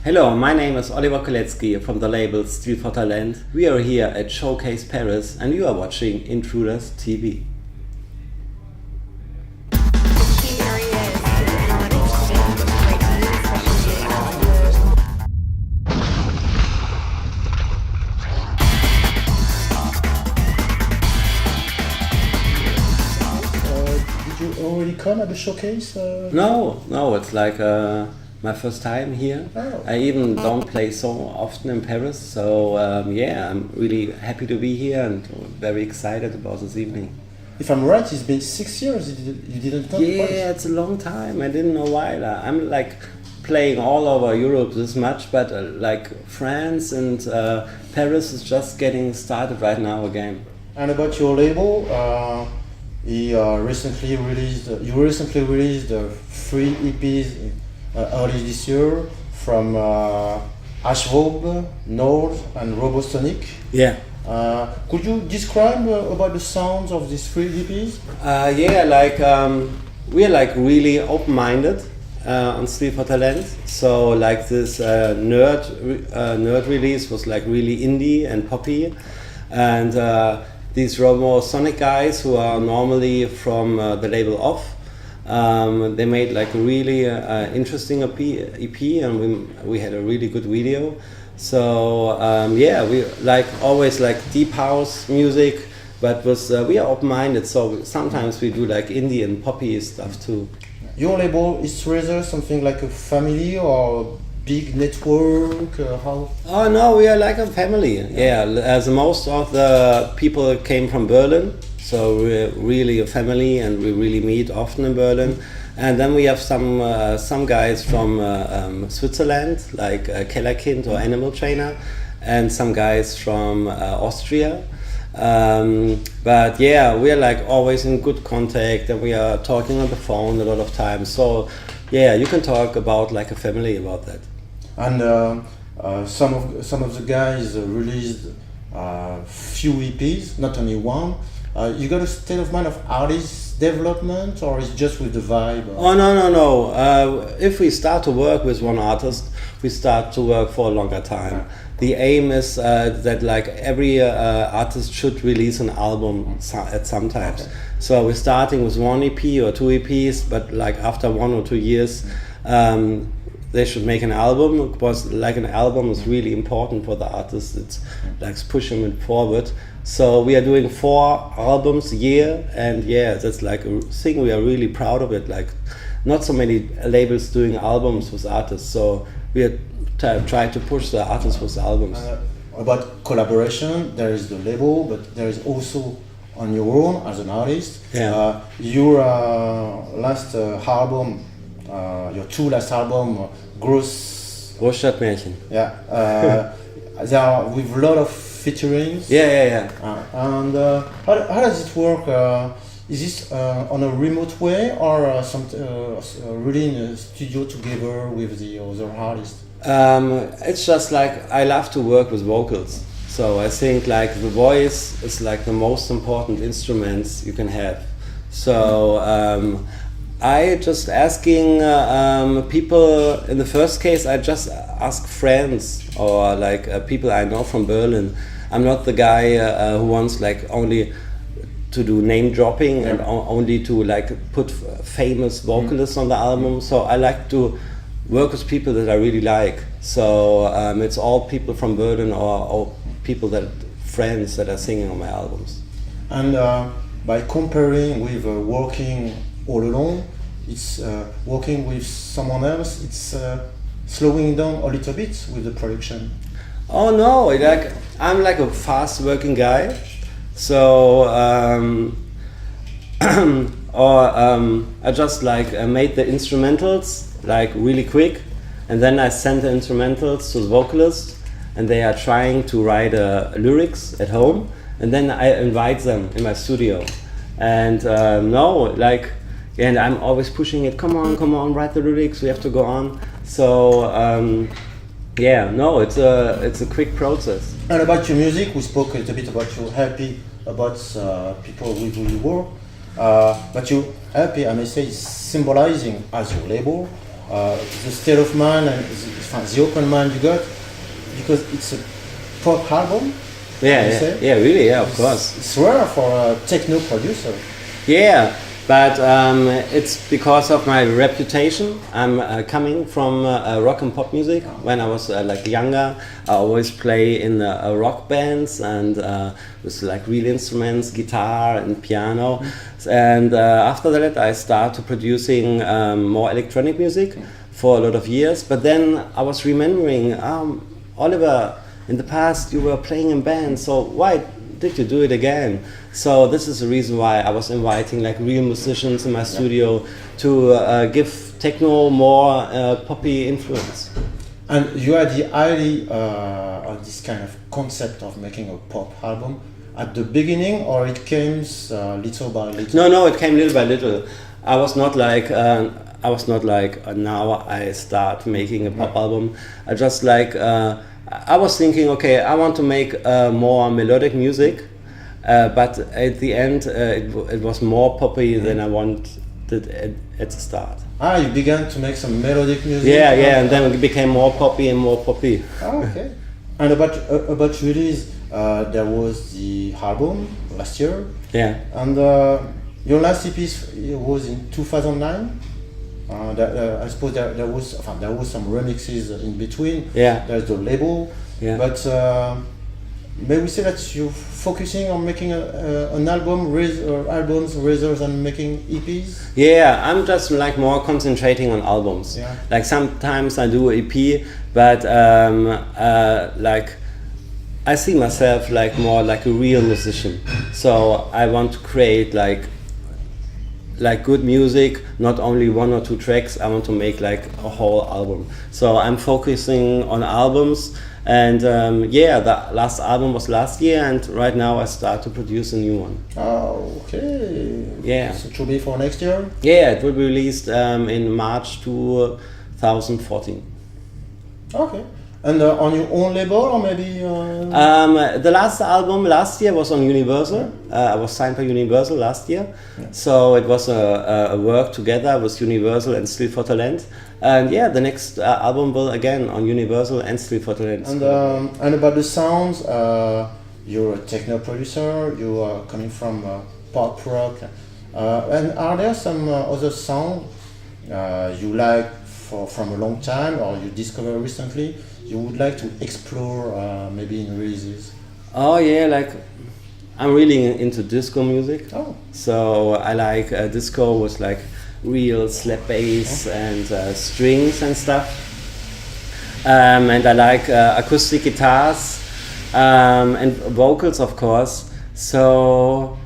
Hello, my name is Oliver Koletzki from the label Stil Vor Talent. We are here at Showcase Paris and you are watching Intruders TV. Did you already come at the showcase? No, it's like my first time here. Oh. I even don't play so often in Paris, so yeah, I'm really happy to be here and very excited about this evening. If I'm right, it's been 6 years you didn't come to Paris. Yeah, it's a long time. I didn't know why. I'm like playing all over Europe this much, but like France and Paris is just getting started right now again. And about your label, you recently released 3 EPs early this year from Ashvob, Nord, and Robosonic. Yeah. Could you describe about the sounds of these 3 EPs? Yeah, like we are like really open-minded on Stil Vor Talent. So like this nerd release was like really indie and poppy, and these Robosonic guys who are normally from the label Off. They made like a really interesting EP and we had a really good video. So yeah, we like always like deep house music, but we are open-minded. So sometimes we do like indie and poppy stuff too. Your label is rather something like a family or big network? How? Oh no, we are like a family. Yeah, as most of the people came from Berlin. So we're really a family and we really meet often in Berlin. And then we have some guys from Switzerland, like Kellerkind or Animal Trainer, and some guys from Austria. But yeah, we're like always in good contact and we are talking on the phone a lot of times. So yeah, you can talk about like a family about that. And some of the guys released few EPs, not only one. You got a state of mind of artist development, or is it just with the vibe? Oh no. If we start to work with one artist, we start to work for a longer time. The aim is that like every artist should release an album at some times. Okay. So we're starting with 1 EP or 2 EPs, but like after 1 or 2 years, they should make an album, because like an album is really important for the artist. It's like pushing it forward. So we are doing 4 albums a year, and yeah, that's like a thing we are really proud of it. Like not so many labels doing albums with artists, so we are trying to push the artists with albums. About collaboration, there is the label, but there is also on your own as an artist. Yeah. Your last album, your 2 last album, Großstadtmärchen. Yeah. They are with a lot of featurings. Yeah. And how does it work? Is this on a remote way or really in a studio together with the other artists? It's just like I love to work with vocals. So I think like the voice is like the most important instruments you can have. So I just asking people, in the first case I just ask friends or like people I know from Berlin. I'm not the guy who wants like only to do name dropping and only to like put famous vocalists on the album. So I like to work with people that I really like. So it's all people from Berlin or people friends that are singing on my albums. And by comparing with working all alone, it's working with someone else, it's slowing down a little bit with the production. Oh no, like I'm like a fast working guy, so I just like made the instrumentals like really quick, and then I send the instrumentals to the vocalist, and they are trying to write lyrics at home, and then I invite them in my studio, and and I'm always pushing it. Come on, write the lyrics. We have to go on. So yeah, no, it's a quick process. And about your music, we spoke a little bit about your happy about people with who you work. But your happy, I may say, is symbolizing as your label the state of mind and the open mind you got, because it's a pop album. Yeah, really, yeah, of course. It's rare for a techno producer. Yeah, but it's because of my reputation. I'm coming from rock and pop music. When I was like younger, I always play in rock bands and with like real instruments, guitar and piano. And after that, I started producing more electronic music for a lot of years. But then I was remembering, Oliver, in the past you were playing in bands, so why did you do it again? So this is the reason why I was inviting like real musicians in my studio to give techno more poppy influence. And you had the idea of this kind of concept of making a pop album at the beginning, or it came little by little? No, it came little by little. I was not like now I start making a pop album. I just like I was thinking, okay, I want to make more melodic music, but at the end it was more poppy than I wanted at the start. You began to make some melodic music. Yeah, and then it became more poppy and more poppy. Okay. And about release, there was the album last year. Yeah. And your last EP was in 2009. I suppose there was some remixes in between. Yeah. There's the label. Yeah. But may we say that you're focusing on making an album, albums rather than making EPs? Yeah, I'm just like more concentrating on albums. Yeah. Like sometimes I do EP, but like I see myself like more like a real musician. So I want to create like good music, not only one or two tracks. I want to make like a whole album. So I'm focusing on albums, and yeah, the last album was last year, and right now I start to produce a new one. Oh, okay. Yeah. So it will be for next year? Yeah, it will be released in March 2014. Okay. And on your own label, or maybe? The last album last year was on Universal. I was signed by Universal last year, so it was a work together with Universal and Stil Vor Talent. And yeah, the next album will again on Universal and Stil Vor Talent. And about the sounds, you're a techno producer. You are coming from pop rock, and are there some other sounds you like from a long time, or you discover recently? You would like to explore maybe in releases? Oh yeah, like I'm really into disco music. Oh. So I like disco with like real slap bass and strings and stuff. And I like acoustic guitars and vocals, of course. So,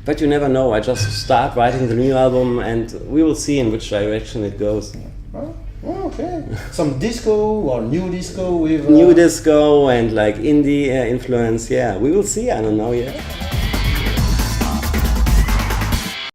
but you never know. I just start writing the new album, and we will see in which direction it goes. Oh, okay. Some disco or new disco with... New disco and like indie influence, yeah. We will see, I don't know yet.